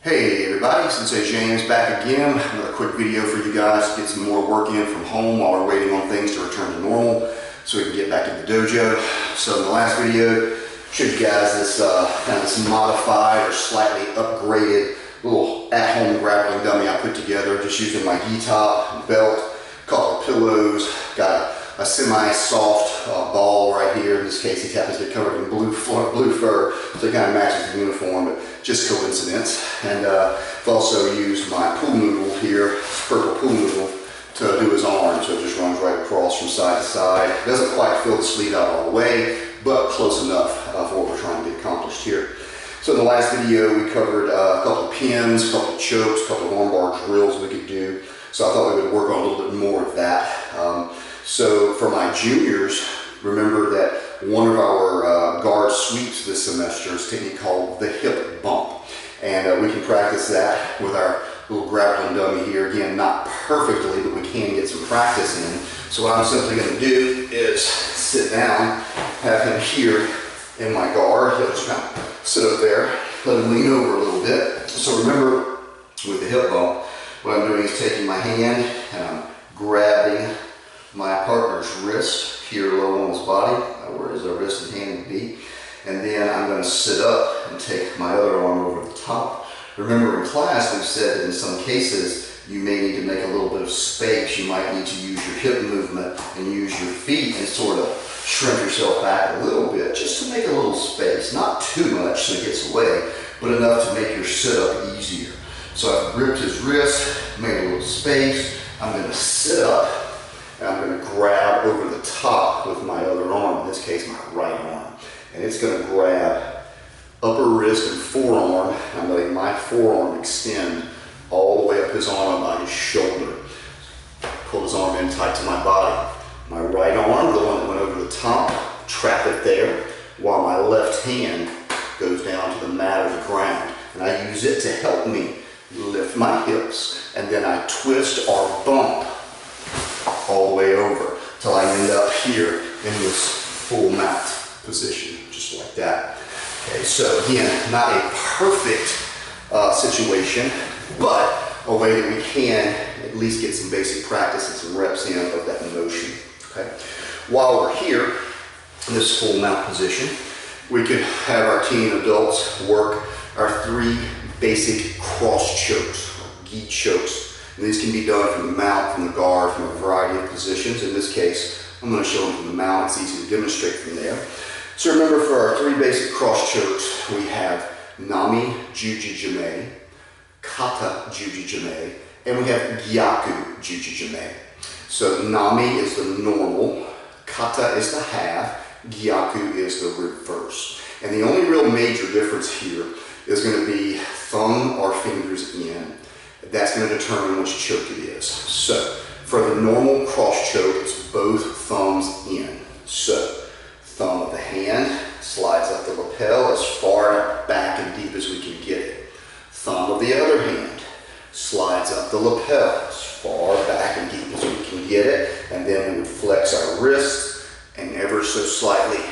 Hey everybody, Sensei James back again. Another quick video for you guys to get some more work in from home while we're waiting on things to return to normal so we can get back to the dojo. So in the last video, I showed you guys this this modified or slightly upgraded little at-home grappling dummy I put together just using my gi top, belt, a couple of pillows, got a semi-soft ball right here. In this case, he happens to be covered in blue fur, so it kind of matches the uniform, but just coincidence. And I've also used my pool noodle here, purple pool noodle, to do his arm, so it just runs right across from side to side. It doesn't quite fill the sleeve out all the way, but close enough for what we're trying to get accomplished here. So in the last video, we covered a couple of pins, a couple of chokes, a couple of armbar drills we could do. So I thought we would work on a little bit more of that. So for my juniors, remember that one of our guard sweeps this semester is a technique called the hip bump. And we can practice that with our little grappling dummy here. Again, not perfectly, but we can get some practice in. So what I'm simply going to do is sit down, have him here in my guard. He'll just kind of sit up there, let him lean over a little bit. So remember, with the hip bump, what I'm doing is taking my hand and I'm grabbing my partner's wrist here low on his body, where his wrist and hand would be. And then I'm going to sit up and take my other arm over the top. Remember in class we've said that in some cases you may need to make a little bit of space. You might need to use your hip movement and use your feet and sort of shrink yourself back a little bit just to make a little space. Not too much so it gets away, but enough to make your sit-up easier. So I've gripped his wrist, made a little space. I'm going to sit up and I'm going to grab over the top with my other arm, in this case my right arm. And it's going to grab upper wrist and forearm. I'm letting my forearm extend all the way up his arm by his shoulder. Pull his arm in tight to my body. My right arm, the one that went over the top, trap it there, while my left hand goes down to the mat or the ground. And I use it to help me lift my hips, and then I twist or bump all the way over till I end up here in this full mount position, just like that. Okay, so again, not a perfect situation, but a way that we can at least get some basic practice and some reps in of that motion. Okay, while we're here in this full mount position, we could have our teen adults work our 3 basic cross chokes, or gi chokes. And these can be done from the mount, from the guard, from a variety of positions. In this case, I'm going to show them from the mount. It's easy to demonstrate from there. So remember, for our 3 basic cross chokes, we have Nami Juji-Jime, Kata Juji-Jime, and we have Gyaku Juji-Jime. So Nami is the normal, Kata is the half, Gyaku is the reverse. And the only real major difference here is going to be thumb or fingers in. That's going to determine which choke it is. So for the normal cross choke, it's both thumbs in. So thumb of the hand slides up the lapel as far back and deep as we can get it. Thumb of the other hand slides up the lapel as far back and deep as we can get it. And then we would flex our wrists and ever so slightly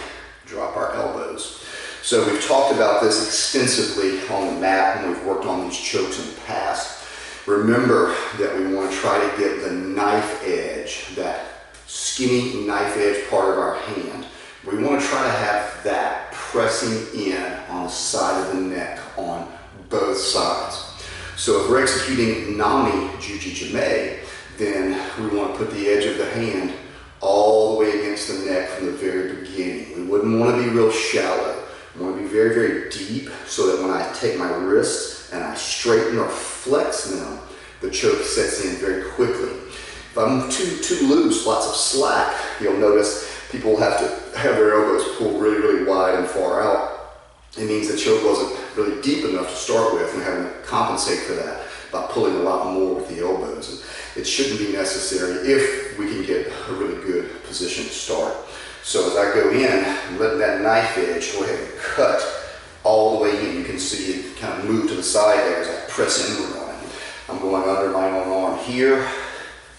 drop our elbows. So we've talked about this extensively on the mat when we've worked on these chokes in the past. Remember that we want to try to get the knife edge, that skinny knife edge part of our hand. We want to try to have that pressing in on the side of the neck on both sides. So if we're executing Nami Juji-Jime, then we want to put the edge of the hand all the way against the neck from the very beginning. We wouldn't want to be real shallow. We want to be very, very deep so that when I take my wrists and I straighten or flex them, the choke sets in very quickly. If I'm too loose, lots of slack, you'll notice people have to have their elbows pulled really, really wide and far out. It means the choke wasn't really deep enough to start with, and having to compensate for that by pulling a lot more with the elbows. And it shouldn't be necessary if we can get a really good position to start. So as I go in, I'm letting that knife edge go ahead and cut all the way in. You can see it kind of move to the side there as I press inward on it. I'm going under my own arm here,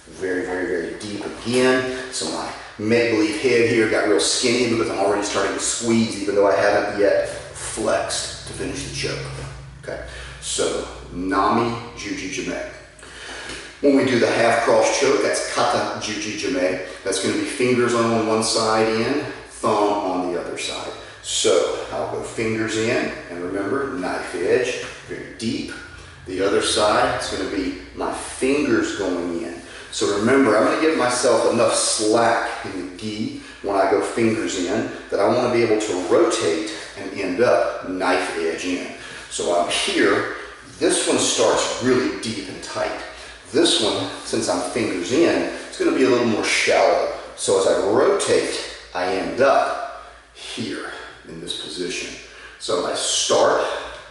very, very, very deep again. So my make-believe head here got real skinny because I'm already starting to squeeze, even though I haven't yet flexed to finish the choke. Okay, so Nami JiuJitsu. When we do the half cross choke, that's Kata JiuJitsu. That's going to be fingers on one side in, thumb on the other side. So I'll go fingers in, and remember, knife edge, very deep. The other side, it's going to be my fingers going in. So remember, I'm going to give myself enough slack in the gi when I go fingers in that I want to be able to rotate and end up knife edge in. So I'm here, this one starts really deep and tight. This one, since I'm fingers in, it's going to be a little more shallow. So as I rotate, I end up here in this position. So I start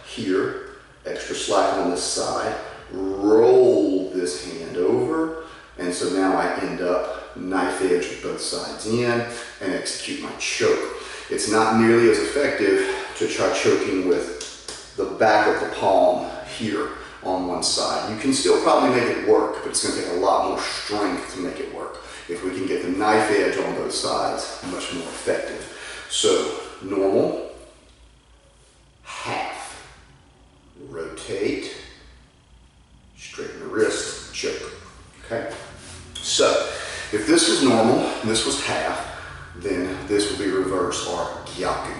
here, extra slack on this side, roll this hand over, and so now I end up knife edge with both sides in and execute my choke. It's not nearly as effective to try choking with the back of the palm here on one side. You can still probably make it work, but it's going to take a lot more strength to make it work. If we can get the knife edge on both sides, much more effective. So normal, half, rotate, straighten the wrist, choke. Okay? So if this was normal and this was half, then this will be reverse or gyaku.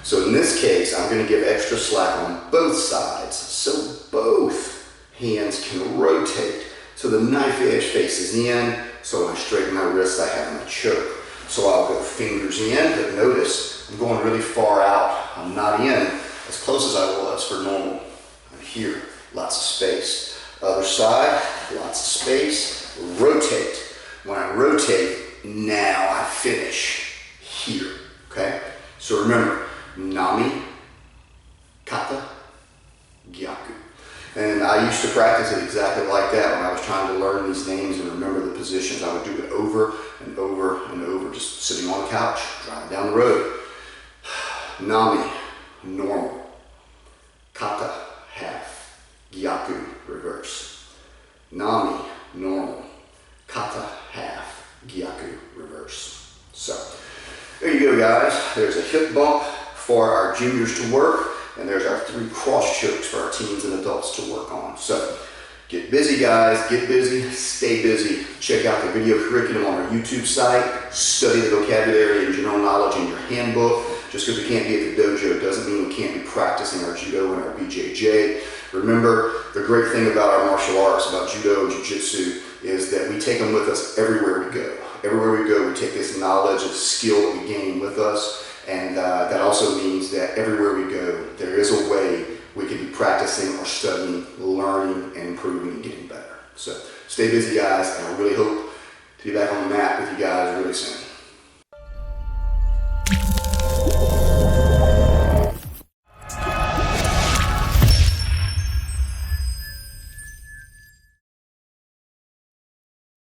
So in this case, I'm going to give extra slack on both sides so both hands can rotate. So the knife edge faces in, so when I straighten my wrist, I have my choke. So I'll go fingers in, but notice I'm going really far out. I'm not in as close as I was for normal. I'm here, lots of space. Other side, lots of space, rotate. When I rotate, now I finish here, okay? So remember, Nami, Kata, Gyaku. And I used to practice it exactly like that when I was trying to learn these names and remember the positions. I would do it over and over and over, just sitting on the couch, driving down the road. Nami, normal. Kata, half. Gyaku, reverse. Nami, normal. Kata, half. Gyaku, reverse. So, there you go, guys. There's a hip bump for our juniors to work. And there's our 3 cross chokes for our teens and adults to work on. So get busy, guys. Get busy. Stay busy. Check out the video curriculum on our YouTube site. Study the vocabulary and general knowledge in your handbook. Just because we can't be at the dojo doesn't mean we can't be practicing our judo and our BJJ. Remember, the great thing about our martial arts, about judo and jiu-jitsu, is that we take them with us everywhere we go. Everywhere we go, we take this knowledge and skill that we gain with us. And that also means that everywhere we go, there is a way we can be practicing or studying, learning, and improving and getting better. So stay busy, guys, and I really hope to be back on the mat with you guys really soon.